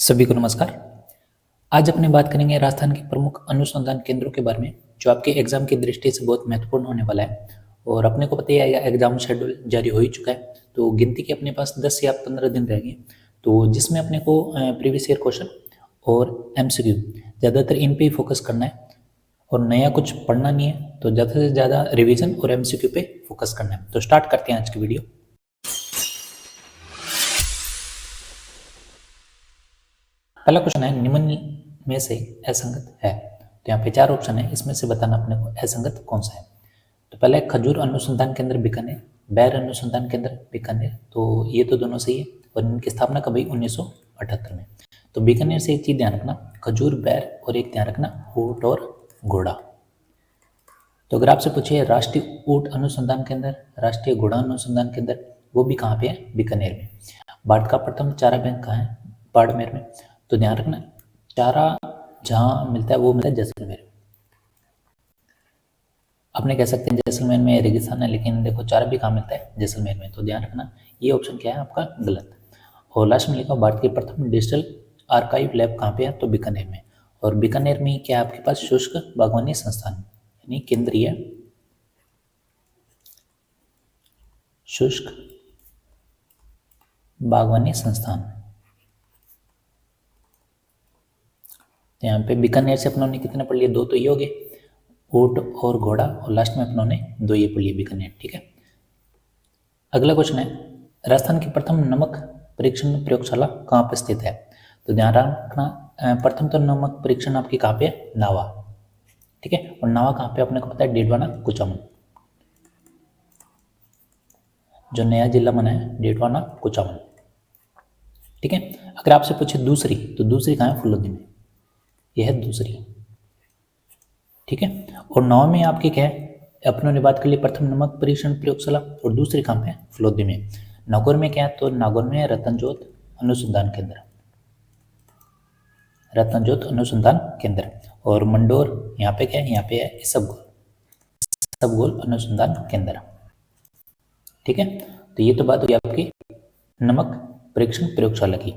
सभी को नमस्कार। आज अपने बात करेंगे राजस्थान के प्रमुख अनुसंधान केंद्रों के बारे में जो आपके एग्जाम की दृष्टि से बहुत महत्वपूर्ण होने वाला है। और अपने को पता ही है एग्जाम शेड्यूल जारी हो ही चुका है, तो गिनती के अपने पास 10 या 15 दिन रह गए, तो जिसमें अपने को प्रीवियस ईयर क्वेश्चन और एमसीक्यू ज़्यादातर इन पे ही फोकस करना है और नया कुछ पढ़ना नहीं है, तो ज़्यादा से ज़्यादा रिविजन और एमसीक्यू पे फोकस करना है। तो स्टार्ट करते हैं आज की वीडियो। पहला क्वेश्चन है, निम्न में से असंगत है। तो यहाँ पे 4 ऑप्शन है, इसमें से बताना अपने को असंगत कौन सा है। तो पहले खजूर अनुसंधान केंद्र बीकानेर, बैर अनुसंधान केंद्र बीकानेर, तो ये तो दोनों सही है और इनकी स्थापना कब हुई? 1978 में। तो बीकानेर से एक चीज ध्यान रखना, खजूर, बैर और एक ध्यान रखना ऊंट और घोड़ा। तो अगर आपसे पूछे राष्ट्रीय ऊंट अनुसंधान केंद्र, राष्ट्रीय घोड़ा अनुसंधान केंद्र, वो भी कहाँ पे है? बीकानेर में। भारत का प्रथम चारा बैंक कहाँ है? बाड़मेर में। तो ध्यान रखना चारा जहाँ मिलता है वो मिलता है जैसलमेर में। अपने कह सकते हैं जैसलमेर में रेगिस्तान है, लेकिन देखो चारा भी कहाँ मिलता है? जैसलमेर में। तो ध्यान रखना ये ऑप्शन क्या है आपका? गलत। और लास्ट में लिखा भारत के प्रथम डिजिटल आर्काइव लैब कहाँ पे है? तो बीकानेर में। और बीकानेर में क्या है आपके पास? शुष्क बागवानी संस्थान यानी केंद्रीय शुष्क बागवानी संस्थान। तो यहाँ पे बीकानेर से अपनों ने कितने पढ़ लिए? 2 तो ये हो गए, ऊंट और घोड़ा, और लास्ट में अपनों ने 2 ये पढ़ लिए बीकानेर। ठीक है। अगला क्वेश्चन है, राजस्थान की प्रथम नमक परीक्षण प्रयोगशाला कहाँ पर स्थित है? तो ध्यान रखना प्रथम तो नमक परीक्षण आपकी कहाँ पे है? नावा। ठीक है। और नावा कहाँ पे? अपने को पता है डेडवाना कुचामन, जो नया जिला बना है डेडवाना कुचामन। ठीक है। अगर आपसे पूछे दूसरी, तो दूसरी कहाँ है? फुलोदी में। यह है दूसरी। ठीक है। और 9 में आपके क्या है? अपनों ने बात कर ली प्रथम नमक परीक्षण प्रयोगशाला, और दूसरी कहाँ पे है? फलोदी में। नागौर में क्या है? तो नागौर में रतनजोत अनुसंधान केंद्र, रतनजोत अनुसंधान केंद्र। और मंडोर यहाँ पे क्या है? यहाँ पे है इसबगोल अनुसंधान केंद्र। ठीक है। तो ये तो बात होगी आपकी नमक परीक्षण प्रयोगशाला की।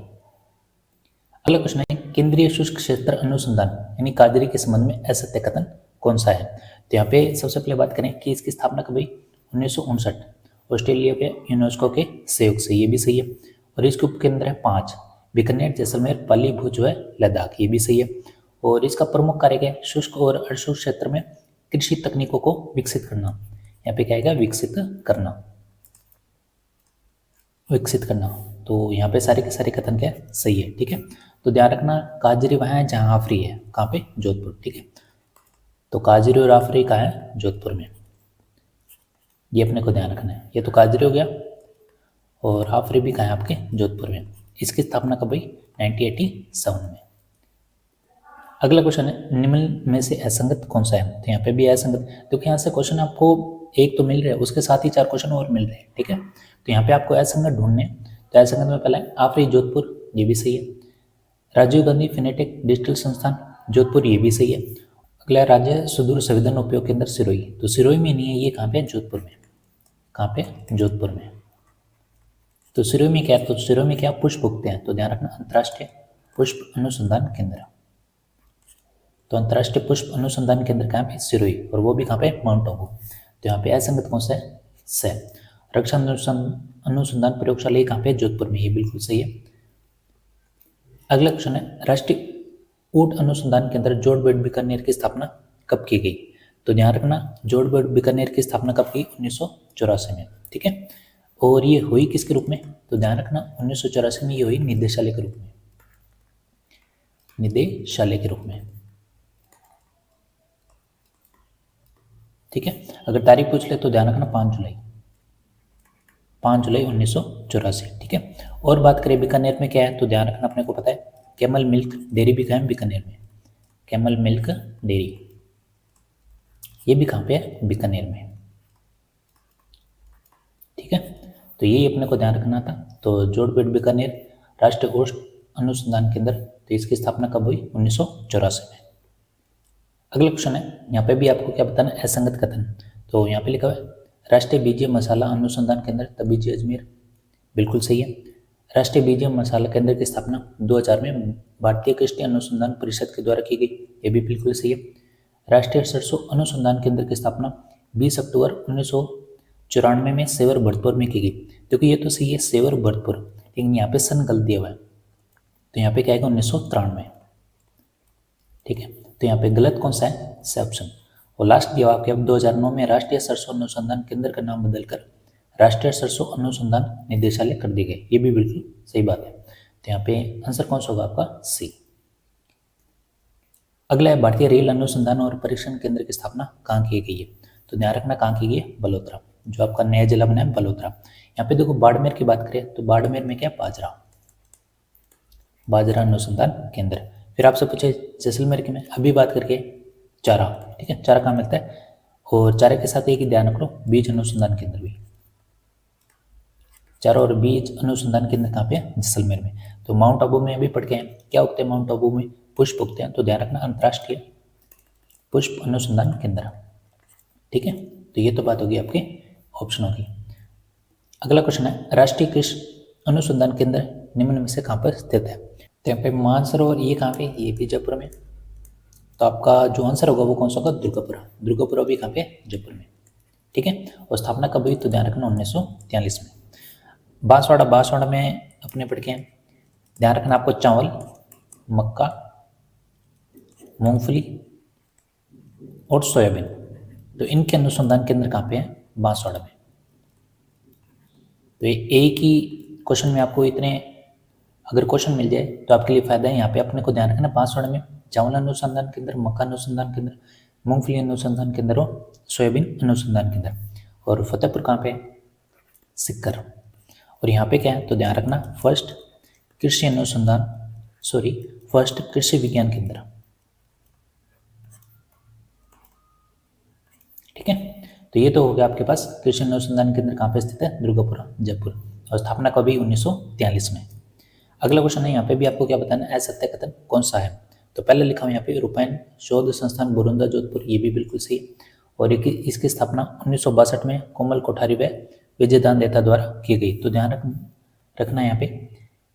अगला क्वेश्चन है, केंद्रीय शुष्क क्षेत्र अनुसंधान यानी काजरी के संबंध में असत्य कथन कौन सा है? तो यहाँ पे सबसे पहले बात करें कि इसकी स्थापना कब हुई? 1959, ऑस्ट्रेलिया के यूनेस्को के सहयोग से। ये भी सही है। और इसके उपकेंद्र है 5, बीकानेर, जैसलमेर, पाली, भुज व लद्दाख। ये भी सही है। और इसका प्रमुख कार्य क्या है? शुष्क और अर्धशुष्क क्षेत्र में कृषि तकनीकों को विकसित करना। यहाँ पे क्या आएगा? विकसित करना, विकसित करना। तो यहाँ पे सारे के सारे कथन क्या है? सही है। ठीक है। तो ध्यान रखना काजरी वहाँ है जहाँ आफरी है। कहाँ पे? जोधपुर। ठीक है। तो काजरी और आफरी कहाँ है? जोधपुर में। ये अपने को ध्यान रखना है। ये तो काजरी हो गया, और आफरी भी कहाँ है आपके? जोधपुर में। इसकी स्थापना कब हुई? 1987 में। अगला क्वेश्चन है, निम्न में से असंगत कौन सा है? तो यहाँ पे भी असंगत, क्योंकि यहाँ से क्वेश्चन आपको एक तो मिल रहा है, उसके साथ ही 4 क्वेश्चन और मिल रहे हैं। ठीक है। तो यहाँ पे आपको असंगत ढूंढने, तो असंगत में पहला है आफरी जोधपुर, ये भी सही है। राजीव गांधी फिनेटेक डिजिटल संस्थान जोधपुर, ये भी सही है। अगला राज्य सुदूर संवेदन उपयोग केंद्र सिरोही, तो सिरोही में नहीं है, ये कहाँ पे? जोधपुर में। कहाँ पे? जोधपुर में। तो सिरोही में क्या है? तो सिरोही में क्या? पुष्प उगते हैं। तो ध्यान रखना अंतर्राष्ट्रीय पुष्प अनुसंधान केंद्र। तो अंतर्राष्ट्रीय पुष्प अनुसंधान केंद्र कहाँ पे? सिरोही। और वो भी कहाँ पे? माउंट आबू। तो यहाँ पे असंगत कौन सा है? स। रक्षा अनुसंधान प्रयोगशाला कहाँ पे? जोधपुर में। ये बिल्कुल सही है। अगला क्वेश्चन है, राष्ट्रीय ऊंट अनुसंधान केंद्र जोड़बेड़ बीकानेर की स्थापना कब की गई? तो ध्यान रखना जोड़बेड़ बीकानेर की स्थापना कब की? 1984 में। ठीक है। और ये हुई किसके रूप में? तो ध्यान रखना 1984 में ये हुई निदेशालय के रूप में, निदेशालय के रूप में। ठीक है। अगर तारीख पूछ ले तो ध्यान रखना 5 जुलाई, 5 जुलाई 1984। ठीक है। और बात करें बीकानेर में क्या है, तो ध्यान रखना अपने को पता है कैमल मिल्क डेयरी भी कहाँ है? बीकानेर में। कैमल मिल्क डेयरी, ये भी कहाँ पे है? बीकानेर में। ठीक है। तो यही अपने को ध्यान रखना था। तो जोड़बेड़ बीकानेर राष्ट्रीय ऊंट अनुसंधान केंद्र, तो इसकी स्थापना कब हुई? 1984 में। अगला क्वेश्चन है, यहाँ पे भी आपको क्या बताना? असंगत कथन। तो यहाँ पे लिखा हुआ है राष्ट्रीय बीजीय मसाला अनुसंधान केंद्र तबीजी अजमेर, बिल्कुल सही है। राष्ट्रीय बीज एवं मसाला केंद्र की स्थापना 2000 में भारतीय कृषि अनुसंधान परिषद के द्वारा की गई, ये भी बिल्कुल सही है। राष्ट्रीय सरसों अनुसंधान केंद्र की स्थापना 20 अक्टूबर 1994 में सेवर भरतपुर में की गई। देखो ये तो सही है सेवर भरतपुर, लेकिन यहाँ पे सन गलत दिया हुआ है, तो यहाँ पे क्या आएगा 1993। ठीक है, तो यहाँ पे गलत कौन सा है, सी ऑप्शन। और लास्ट दिया आपके अब 2009 में राष्ट्रीय सरसों अनुसंधान केंद्र का नाम बदलकर राष्ट्रीय सरसों अनुसंधान निदेशालय कर दिए गए, ये भी बिल्कुल सही बात है। तो यहाँ पे आंसर कौन सा होगा आपका, सी। अगला है भारतीय रेल अनुसंधान और परीक्षण केंद्र की स्थापना कहाँ की गई है, तो ध्यान रखना कहाँ की गई है, बलोत्रा, जो आपका नया जिला बना है बलोत्रा। यहाँ पे देखो बाड़मेर की बात करें तो बाड़मेर में क्या, बाजरा अनुसंधान केंद्र। फिर आपसे पूछे जैसलमेर की में अभी बात करके चारा, ठीक है, चारा कहाँ मिलता है, और चारे के साथ एक ही ध्यान रखो बीज अनुसंधान केंद्र भी, चारा और बीज अनुसंधान केंद्र कहाँ पे है, जैसलमेर में। तो माउंट आबू में अभी पढ़ के हैं, क्या उगते हैं माउंट आबू में, पुष्प उगते हैं, तो ध्यान रखना अंतर्राष्ट्रीय पुष्प अनुसंधान केंद्र। ठीक है, तो ये तो बात होगी आपके ऑप्शनों की। अगला क्वेश्चन है राष्ट्रीय कृषि अनुसंधान केंद्र निम्न में से कहाँ पर स्थित है, तो यहाँ पे मानसरोवर ये कहाँ पे, ये भी जयपुर में। तो आपका जो आंसर होगा वो कौन सा होगा, दुर्गापुरा, दुर्गापुरा भी कहाँ पे, जयपुर में। ठीक है, और स्थापना कब हुई, तो ध्यान रखना 1943 में। बांसवाड़ा, बांसवाड़ा में अपने पढ़ के ध्यान रखना आपको चावल, मक्का, मूंगफली और सोयाबीन, तो इनके अनुसंधान केंद्र कहाँ पे है, बांसवाड़ा में। तो एक ही क्वेश्चन में आपको इतने अगर क्वेश्चन मिल जाए तो आपके लिए फायदा है। यहाँ पे अपने को ध्यान रखना बांसवाड़ा में चावल अनुसंधान केंद्र, मक्का अनुसंधान केंद्र, मूंगफली अनुसंधान केंद्र और सोयाबीन अनुसंधान केंद्र। और फतेहपुर कहाँ पे, सिक्कर। और यहाँ पे क्या है, तो ध्यान रखना फर्स्ट कृषि विज्ञान केंद्र। ठीक है, तो ये तो हो गया आपके पास कृषि अनुसंधान केंद्र कहाँ पे स्थित है, दुर्गापुरा, जयपुर, और स्थापना कभी 1943 में। अगला क्वेश्चन है, यहाँ पे भी आपको क्या बताना है, असत्य कथन कौन सा है, तो पहले लिखा हुआ यहाँ पे रूपायन शोध संस्थान बुरुंदा जोधपुर, ये भी बिल्कुल सही है। और इसकी स्थापना 1962 में कोमल कोठारी व विजयदान देता द्वारा की गई, तो ध्यान रखना यहाँ पे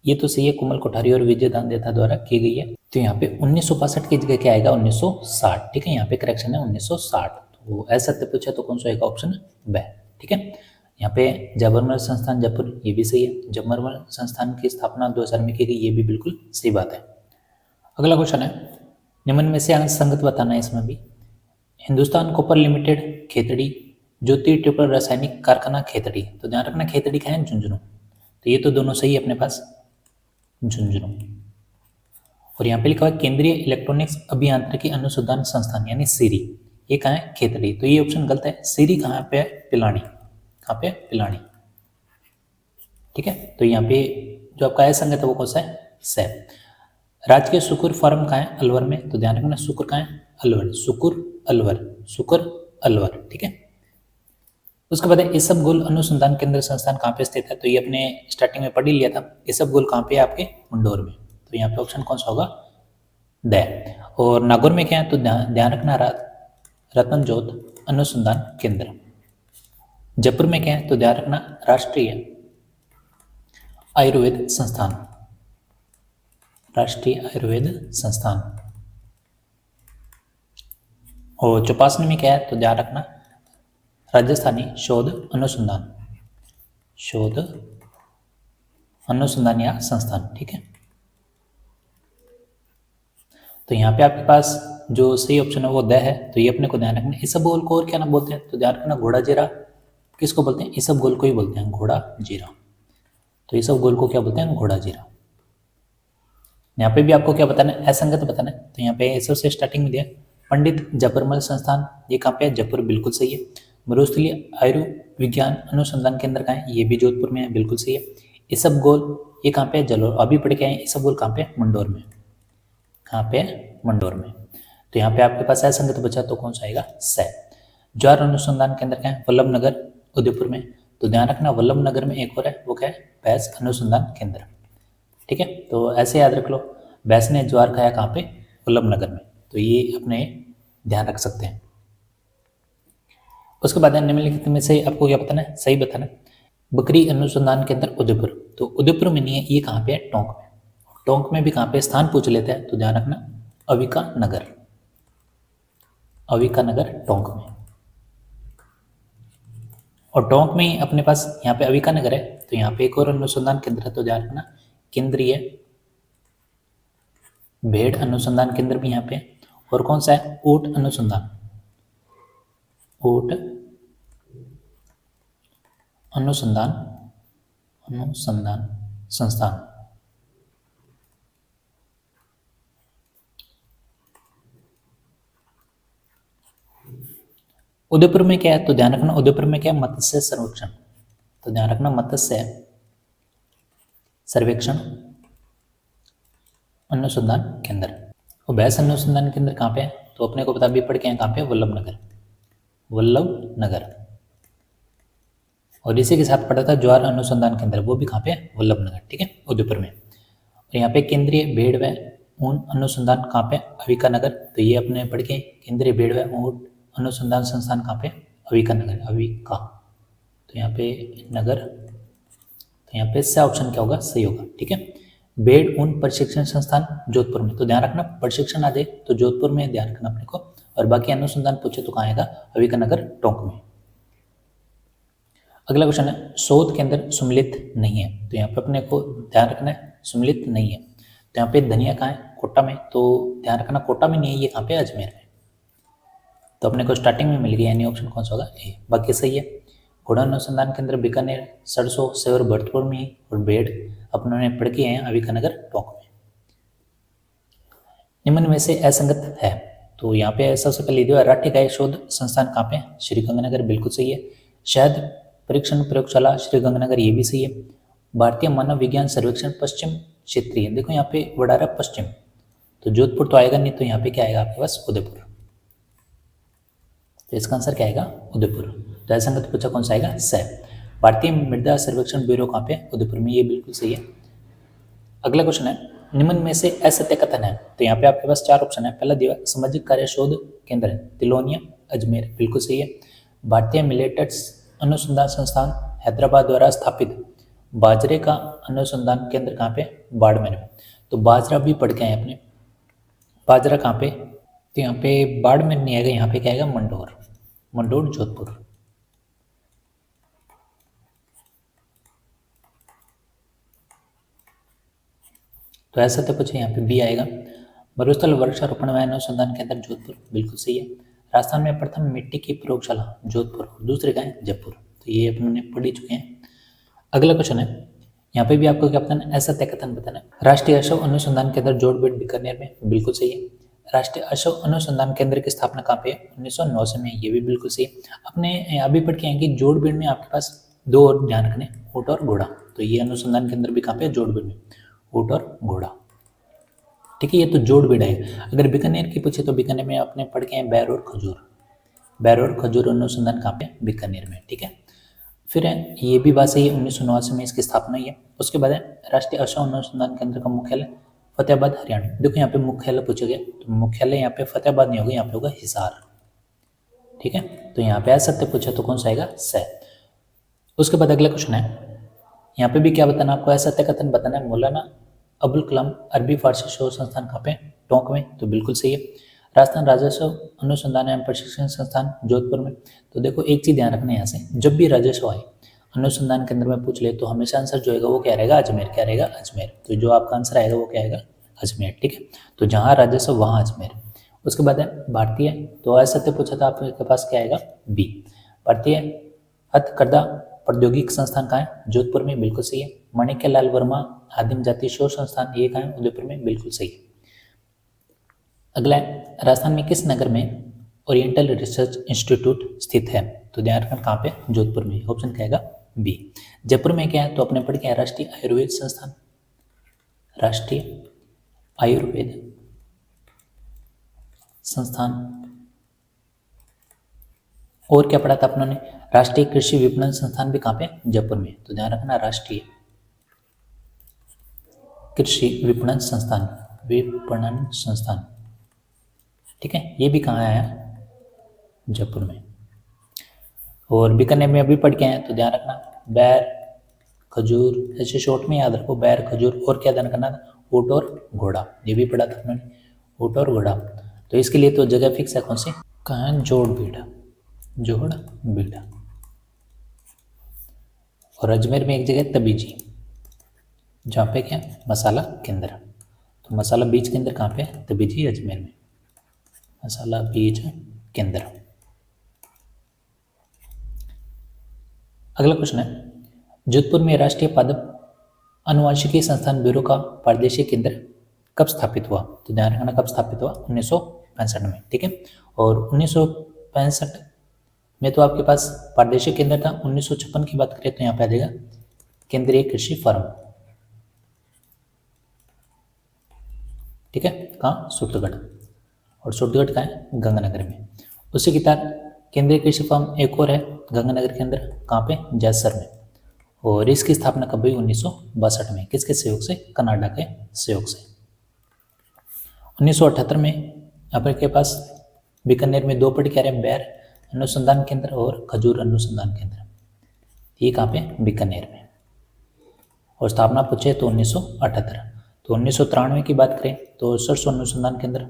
ये तो सही है, कोमल कोठारी और विजयदान देता द्वारा की गई है। तो यहाँ पे 1962 की जगह क्या आएगा, 1960। ठीक है, यहाँ पे करेक्शन है 1960। तो असत्य पूछा तो कौन सा आएगा, ऑप्शन ब। ठीक है, यहाँ पे जबरमल संस्थान जयपुर, ये भी सही है, जबरमल संस्थान की स्थापना 2000 में की गई, ये भी बिल्कुल सही बात है। अगला क्वेश्चन है निम्न में से संगत बताना है, इसमें भी हिंदुस्तान कॉपर लिमिटेड खेतड़ी, ज्योति ट्रिपल रासायनिक कारखाना खेतड़ी, तो ध्यान रखना खेतड़ी का है झुंझुनू, तो ये तो दोनों सही है अपने पास, झुंझुनू। और यहाँ पे लिखा हुआ केंद्रीय इलेक्ट्रॉनिक्स अभियांत्रिकी अनुसंधान संस्थान यानी सीरी, ये कहाँ है, खेतड़ी, तो ये ऑप्शन गलत है, सीरी कहाँ पे, पिलानी, कहाँ पे, पिलानी। ठीक है, तो यहाँ पे जो आपका है संगत है वो कौन सा है, सैप। राजकीय सुकुर फार्म कहाँ है, अलवर में, तो ध्यान रखना सुकुर कहाँ है, अलवर, सुकुर अलवर। ठीक है, उसके बाद इसबगोल अनुसंधान केंद्र संस्थान कहाँ पे स्थित है, तो ये अपने स्टार्टिंग में पढ़ ही लिया था, इसबगोल कहाँ पे है, आपके मंडोर में, तो यहाँ पे ऑप्शन कौन सा होगा, द। और नागौर में क्या है, तो ध्यान रखना रतनजोत अनुसंधान केंद्र। जयपुर में क्या है, तो ध्यान रखना राष्ट्रीय आयुर्वेद संस्थान। और चौपासनी में क्या है, तो ध्यान रखना राजस्थानी शोध अनुसंधान या संस्थान। ठीक है, तो यहाँ पे आपके पास जो सही ऑप्शन है वो द है, तो ये अपने को ध्यान रखना। इसबगोल को और क्या ना बोलते हैं, तो ध्यान रखना घोड़ा जीरा किसको बोलते हैं, इसबगोल को ही बोलते हैं घोड़ा जीरा, तो इसबगोल को क्या बोलते हैं, घोड़ा जीरा। यहाँ पे भी आपको क्या बताना है, असंगत बताना है, तो यहाँ पे सबसे स्टार्टिंग में दिया पंडित जबरमल संस्थान, ये कहाँ पे है, जयपुर, बिल्कुल सही है। मरुस्थलीय आयुर्विज्ञान अनुसंधान केंद्र कहाँ है, ये भी जोधपुर में है, बिल्कुल सही है। इसबगोल ये कहाँ पे है, जलोर, अभी पढ़ के आए, इसबगोल कहाँ पे, मंडोर में, कहाँ पे, मंडोर में। तो यहाँ पे आपके पास असंगत बचा तो कौन सा आएगा, स। ज्वार अनुसंधान केंद्र क्या है, वल्लभ नगर उदयपुर में, तो ध्यान रखना वल्लभ नगर में एक और है, वो क्या है, भैंस अनुसंधान केंद्र। ठीक है, तो ऐसे याद रख लो, भैंस ने ज्वार खाया कहाँ पे, वल्लभ नगर में, तो ये अपने ध्यान रख सकते हैं। उसके बाद निम्नलिखित में से आपको क्या बताना है, सही बताना है। बकरी अनुसंधान केंद्र उदयपुर, तो उदयपुर में नहीं है, ये कहाँ पे है, टोंक में। टोंक में भी कहाँ पे स्थान पूछ लेते हैं, तो ध्यान रखना अविका नगर, अविका नगर टोंक में। और टोंक में ही अपने पास यहाँ पे अविका नगर है, तो यहाँ पे एक और अनुसंधान केंद्र है, तो ध्यान रखना केंद्रीय भेड़ अनुसंधान केंद्र भी यहाँ पे। और कौन सा है, ऊंट अनुसंधान, ऊंट अनुसंधान अनुसंधान संस्थान। उदयपुर में क्या है, तो ध्यान रखना उदयपुर में क्या है, मत्स्य सर्वेक्षण, तो ध्यान रखना मत्स्य सर्वेक्षण अनुसंधान केंद्र। और भैंस अनुसंधान केंद्र कहाँ पे है, तो अपने को बता भी पड़ के हैं कहाँ पे, वल्लभ नगर, वल्लभ नगर। और इसी के साथ पड़ा था ज्वार अनुसंधान केंद्र, वो भी कहाँ पे है, वल्लभ नगर, ठीक है, उदयपुर में। और यहाँ पे केंद्रीय भेड़ व ऊन अनुसंधान कहाँ पे, अविका नगर, तो ये अपने पढ़ के केंद्रीय भेड़ व ऊन अनुसंधान संस्थान कहाँ पे, अविका नगर, अविका, तो यहाँ पे नगर, तो यहाँ पे सा ऑप्शन क्या होगा, सही होगा, ठीक है। भेड़ ऊन प्रशिक्षण संस्थान जोधपुर में, तो ध्यान रखना प्रशिक्षण आ जाए तो जोधपुर में ध्यान रखना अपने को, और बाकी अनुसंधान पूछे तो कहाँ आएगा, अविका नगर टोंक में। अगला क्वेश्चन है, शोध केंद्र सम्मिलित नहीं है, तो यहाँ पे अपने को ध्यान रखना है सम्मिलित नहीं है, तो यहाँ पे धनिया कहाँ है, कोटा में, तो ध्यान रखना कोटा में नहीं है, ये कहाँ पे, अजमेर में, तो अपने को स्टार्टिंग में मिल गया, यानी ऑप्शन कौन सा होगा, ए, बाकी सही है। घोड़ा अनुसंधान केंद्र बीकानेर, सरसों से और भरतपुर में, और भेड़ अपने पढ़ के हैं अविका नगर टोंक में। निम्न में से असंगत है, तो यहाँ पे सबसे पहले दिया राठी गाय शोध संस्थान कहाँ पे, श्री गंगानगर, बिल्कुल सही है। शहद परीक्षण प्रयोगशाला श्री गंगानगर, ये भी सही है। भारतीय मानव विज्ञान सर्वेक्षण पश्चिम क्षेत्रीय, देखो यहाँ पे वडारा पश्चिम, तो जोधपुर तो आएगा नहीं, तो यहाँ पे क्या आएगा आपके पास, उदयपुर, तो इसका आंसर क्या आएगा, उदयपुर। तो असंगत पूछा कौन सा आएगा, स। भारतीय मृदा सर्वेक्षण ब्यूरो कहाँ पे, उदयपुर में, ये बिल्कुल सही है। अगला क्वेश्चन है, निम्न में से असत्य कथन है, तो यहाँ पे आपके पास चार ऑप्शन है। पहला दिया सामाजिक कार्य शोध केंद्र है तिलोनिया अजमेर, बिल्कुल सही है। भारतीय मिलेट्स अनुसंधान संस्थान हैदराबाद द्वारा स्थापित बाजरे का अनुसंधान केंद्र कहाँ पे, बाड़मेर में, तो बाजरा भी पढ़ के आए अपने, बाजरा कहाँ पे, तो यहाँ पे बाड़मेर नहीं आएगा, यहाँ पे क्या आएगा, मंडोर, मंडोर जोधपुर। तो ऐसा तो पूछे, यहाँ पे बी आएगा। मरुस्थल वृक्षारोपण व अनुसंधान केंद्र जोधपुर, बिल्कुल सही है। राजस्थान में प्रथम मिट्टी की प्रयोगशाला जोधपुर, और दूसरे का है जयपुर, तो ये अपने पढ़ ही चुके हैं। अगला क्वेश्चन है, यहाँ पे भी आपको क्या बताना है, असत्य कथन बताना है। राष्ट्रीय अशव अनुसंधान केंद्र जोड़बेट बीकानेर में, बिल्कुल सही है। राष्ट्रीय अशव अनुसंधान केंद्र की स्थापना कहाँ पे है, 1989 में, ये भी बिल्कुल सही है। अपने अभी पढ़ के आएंगे जोड़बेट में आपके पास दो और ध्यान रखने, ऊंट और घोड़ा, तो ये अनुसंधान केंद्र भी कहाँ पे है, जोड़बेट में, ऊंट और घोड़ा, ठीक है, ये तो जोड़बेट है। अगर बीकानेर की पूछे तो बीकानेर में अपने पढ़ के हैं बैर और खजूर, बैर और खजूर अनुसंधान कहाँ पे, बीकानेर में, ठीक है। फिर है, ये भी बात सही है, 1989 में इसकी स्थापना हुई है। उसके बाद है राष्ट्रीय अशव अनुसंधान केंद्र का मुख्यालय फतेहाबाद हरियाणा, देखो यहाँ पे मुख्यालय पूछा गया, तो मुख्यालय यहाँ पे फतेहाबाद नहीं होगा, यहाँ पे होगा हिसार, ठीक है, तो यहाँ पे असत्य पूछा तो कौन सा आएगा, स। उसके बाद अगला क्वेश्चन है, यहाँ पे भी क्या बताना आपको, असत्य कथन बताना है। मौलाना अबुल कलाम अरबी फारसी शोध संस्थान कहाँ पे, टोंक में, तो बिल्कुल सही है। राजस्थान राजस्व अनुसंधान एवं प्रशिक्षण संस्थान जोधपुर में, तो देखो एक चीज ध्यान रखना है, यहाँ से जब भी राजस्व आए अनुसंधान केंद्र में पूछ ले तो हमेशा आंसर जो आएगा वो क्या रहेगा, अजमेर, क्या रहेगा, अजमेर, तो जो आपका आंसर आएगा वो क्या आएगा, अजमेर, ठीक है, तो जहाँ राजस्व वहाँ अजमेर। उसके बाद है भारतीय, तो असत्य पूछा था आपके पास, क्या आएगा, बी। भारतीय हथकरघा प्रौद्योगिक संस्थान कहाँ है, जोधपुर में, बिल्कुल सही है। माणिक्य लाल वर्मा आदिम जाति शोध संस्थान, ये कहाँ है, उदयपुर में, बिल्कुल सही है। अगला है, राजस्थान में किस नगर में ओरिएंटल रिसर्च इंस्टीट्यूट स्थित है, तो ध्यान रखना कहाँ पे, जोधपुर में, ऑप्शन क्या आएगा, बी। जयपुर में क्या है, तो अपने पढ़ के हैं राष्ट्रीय आयुर्वेद संस्थान, राष्ट्रीय आयुर्वेद संस्थान। और क्या पढ़ा था अपनों ने, राष्ट्रीय कृषि विपणन संस्थान भी कहाँ पे, जयपुर में, तो ध्यान रखना राष्ट्रीय कृषि विपणन संस्थान, विपणन संस्थान, ठीक है, ये भी कहाँ आया, जयपुर में। और बीकानेर में अभी पढ़ के आए, तो ध्यान रखना बैर खजूर, ऐसे शॉर्ट में याद रखो, बैर, खजूर, और क्या ध्यान करना था, ऊँट और घोड़ा, ये भी पढ़ा था अपने, ऊँट और घोड़ा। तो इसके लिए तो जगह फिक्स है कौन सी, कहाँ है, जोड़बीड़, जोड़बीड़। और अजमेर में एक जगह तबीजी, जहाँ पे क्या मसाला केंद्र, तो मसाला बीज केंद्र कहाँ पे है, तबीजी अजमेर में, मसाला बीज केंद्र। अगला क्वेश्चन है, जोधपुर में राष्ट्रीय पादप अनुवांशिकी संस्थान ब्यूरो का प्रादेशिक केंद्र कब स्थापित हुआ, तो ध्यान रखना कब स्थापित हुआ, 1965 में, ठीक है। और 1965 में तो आपके पास प्रादेशिक केंद्र था। 1956 की बात करें तो यहाँ पे आ जाएगा केंद्रीय कृषि फर्म, ठीक है, कहाँ, सूरतगढ़, और सूरतगढ़ कहाँ है, गंगानगर में। उसी की तरह केंद्रीय कृषि फर्म एक और है गंगानगर के अंदर, कहाँ पे, जैसर में, और इसकी स्थापना कब हुई, 1962 में, किसके सहयोग से, कनाडा के सहयोग से। 1978 में आपके पास बीकानेर में 2 पड़ क्या रहे, बैर अनुसंधान केंद्र और खजूर अनुसंधान केंद्र, ये कहाँ पे, बीकानेर में। और स्थापना पूछे तो 1978। तो 1993 की बात करें तो सरसों अनुसंधान केंद्र,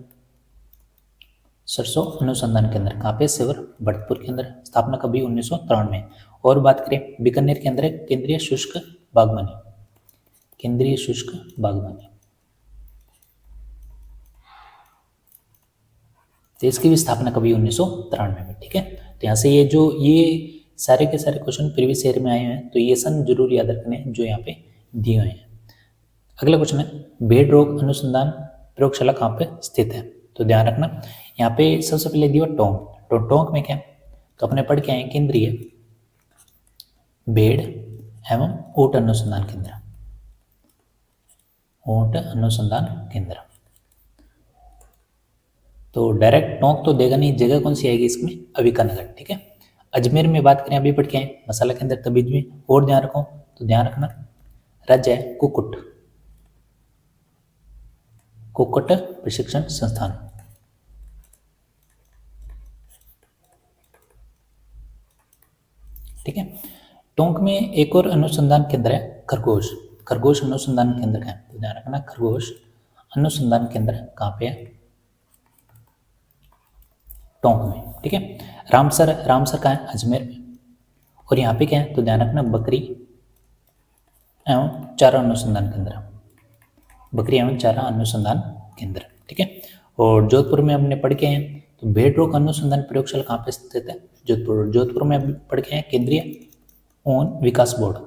सरसों अनुसंधान केंद्र कहाँ पे, सेवर भरतपुर के अंदर, स्थापना कभी, 1993। और बात करें बीकानेर के अंदर केंद्रीय शुष्क बागवानी, केंद्रीय शुष्क बागवानी, तो इसकी भी स्थापना कभी 1993 में, ठीक है। तो यहाँ से ये सारे के सारे क्वेश्चन प्रीवियस ईयर में आए हैं, तो ये सन जरूर याद रखने हैं जो यहाँ पे दिए हुए हैं। अगला क्वेश्चन है, भेड़ रोग अनुसंधान प्रयोगशाला कहाँ पे स्थित है, तो ध्यान रखना यहाँ पे सबसे पहले दिया टोंक, तो टोंक में क्या, तो अपने पढ़ के आए केंद्रीय भेड़ एवं ऊँट अनुसंधान केंद्र, ऊँट अनुसंधान केंद्र। तो डायरेक्ट टोंक तो देगा नहीं, जगह कौन सी आएगी इसमें, अविकानगर, ठीक है। अजमेर में बात करें, अभी पढ़ के आए मसाला केंद्र तबीज में, और ध्यान रखो, तो ध्यान रखना राज्य है कुक्कुट, कुक्कुट प्रशिक्षण संस्थान, ठीक है। टोंक में एक और अनुसंधान केंद्र है खरगोश, खरगोश अनुसंधान केंद्र है, तो ध्यान रखना खरगोश अनुसंधान केंद्र कहाँ पे है, टोंक में, ठीक है। रामसर, रामसर कहाँ है, अजमेर में, और यहाँ पे क्या है, तो ध्यान रखना बकरी एवं चारा अनुसंधान केंद्र, बकरी एवं चारा अनुसंधान केंद्र, ठीक है। और जोधपुर में हमने पढ़ के हैं, तो भेड़ रोग अनुसंधान प्रयोगशाला कहाँ पे स्थित है, जोधपुर, जोधपुर में अभी पढ़ के हैं केंद्रीय ऊन विकास बोर्ड,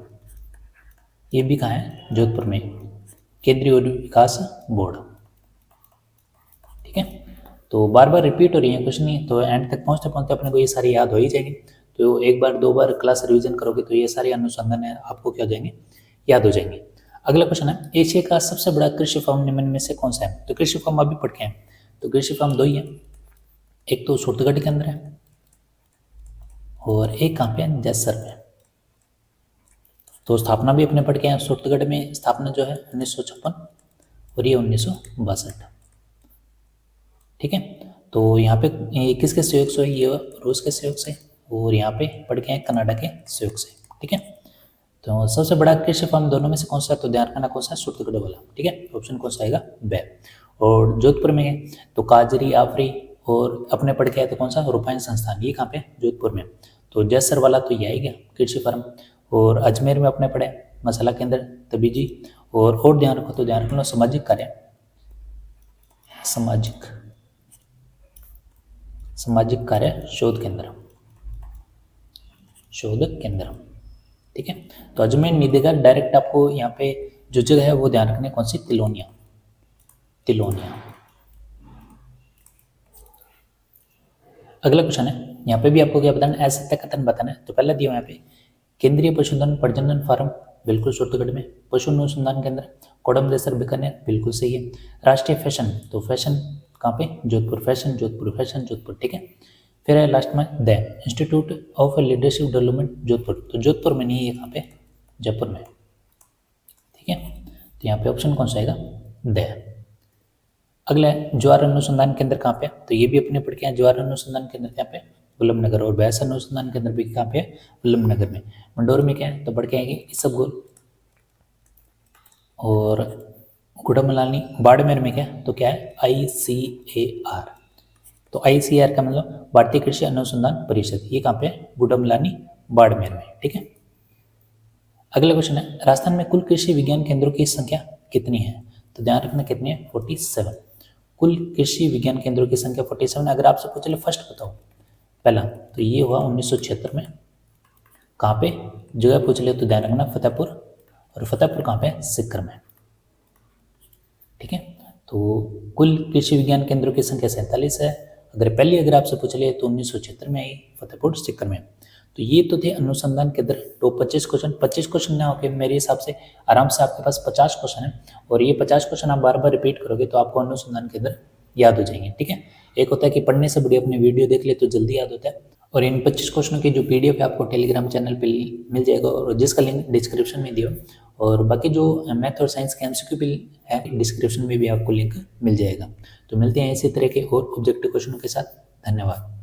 ये भी कहाँ है, जोधपुर में, केंद्रीय ऊन विकास बोर्ड, ठीक है। तो बार बार रिपीट हो रही है क्वेश्चन, नहीं तो एंड तक पहुँचते पहुँचते अपने को ये सारी याद हो ही जाएंगे। तो एक बार 2 बार क्लास रिवीजन करोगे तो ये सारे अनुसंधान है आपको क्या हो जाएंगे, याद हो जाएंगे। अगला क्वेश्चन है, एशिया का सबसे बड़ा कृषि फर्म निम्न में से कौन सा है, तो कृषि फर्म अभी पढ़ के हैं, तो कृषि फर्म 2 ही है, एक तो सूरतगढ़ के अंदर है और एक कहाँ पे है, जैसर में। तो स्थापना भी अपने पढ़ के हैं, सूरतगढ़ में स्थापना जो है 1956 और ये 1962, ठीक है। तो यहाँ पे किसके सहयोग से, ये रूस के सहयोग से, और यहाँ पे पढ़ के हैं कनाडा के सहयोग से, ठीक है। तो सबसे बड़ा कृषि फर्म दोनों में से कौन सा है, तो ध्यान रखना कौन सा है, सूरतगढ़ वाला, ठीक है। ऑप्शन कौन सा आएगा, बे। और जोधपुर में है तो काजरी, आफरी, और अपने पढ़ के आए तो कौन सा, रूपायन संस्थान, ये कहाँ पे, जोधपुर में। तो जैसर वाला तो ये आएगा कृषि फर्म। और अजमेर में अपने पढ़े मसाला केंद्र तबीजी, और ध्यान रखो, तो ध्यान रखना सामाजिक कार्य, सामाजिक कार्य शोध केंद्र, शोध केंद्र, ठीक है। तो अजमेर नहीं देगा डायरेक्ट, आपको यहाँ पे जो जगह है वो ध्यान रखने, कौन सी, तिलोनिया, तिलोनिया। अगला क्वेश्चन है, यहाँ पे भी आपको क्या बताना, असत्य कथन बताना है। तो पहला दिया यहाँ पे केंद्रीय पशुधन प्रजनन फार्म, बिल्कुल सूरतगढ़ में। पशु अनुसंधान केंद्र कोडम देसर बीकानेर, बिल्कुल सही है। राष्ट्रीय फैशन, तो फैशन कहाँ पे, जोधपुर, फैशन जोधपुर, फैशन जोधपुर, ठीक है। फिर है लास्ट में the institute of leadership development Jodhpur, तो जोधपुर में नहीं है, कहाँ पे, जयपुर में, ठीक है। तो यहाँ पे ऑप्शन कौन सा आएगा, द। अगला है ज्वार अनुसंधान केंद्र कहाँ पे, तो ये भी अपने पढ़ के हैं, ज्वार अनुसंधान केंद्र कहाँ पे, वल्लभनगर। और भैंस अनुसंधान केंद्र भी कहाँ पे है, वल्लभनगर में। मंडोर में क्या है, तो पढ़ के आएंगे इसबगोल, और गुड़मलानी बाड़मेर में क्या है, तो क्या है ICAR। तो ICAR का मतलब भारतीय कृषि अनुसंधान परिषद, ये कहाँ पे है, गुड़मलानी बाड़मेर में, ठीक है। अगला क्वेश्चन है, राजस्थान में कुल कृषि विज्ञान केंद्रों की संख्या कितनी है? तो ध्यान रखना कितनी है, 47। कुल कृषि विज्ञान केंद्रों की संख्या 47। अगर आपसे पूछ ले फर्स्ट बताओ पहला, तो ये हुआ 1976 में। कहाँ पे जगह पूछ ले तो ध्यान रखना फतेहपुर, और फतेहपुर कहाँ पे, सीकर में, ठीक है। तो कुल कृषि विज्ञान केंद्रों की संख्या 47 है। अगर आपसे पूछ ले तो 1976 में आई, फतेहपुर सीकर में। तो ये तो थे अनुसंधान केंद्र। तो 25 क्वेश्चन ना होके मेरे हिसाब से आराम से आपके पास 50 क्वेश्चन है, और ये 50 क्वेश्चन आप बार बार रिपीट करोगे तो आपको अनुसंधान केंद्र याद हो जाएंगे, ठीक है। एक होता है कि पढ़ने से बढ़िया अपनी वीडियो देख ले तो जल्दी याद होता है, और इन 25 क्वेश्चनों की जो PDF है आपको टेलीग्राम चैनल पे मिल जाएगा, और जिसका लिंक डिस्क्रिप्शन में दिया। और बाकी जो मैथ और साइंस के MCQ भी है डिस्क्रिप्शन में भी आपको लिंक मिल जाएगा। तो मिलते हैं इसी तरह के और ऑब्जेक्टिव क्वेश्चनों के साथ। धन्यवाद।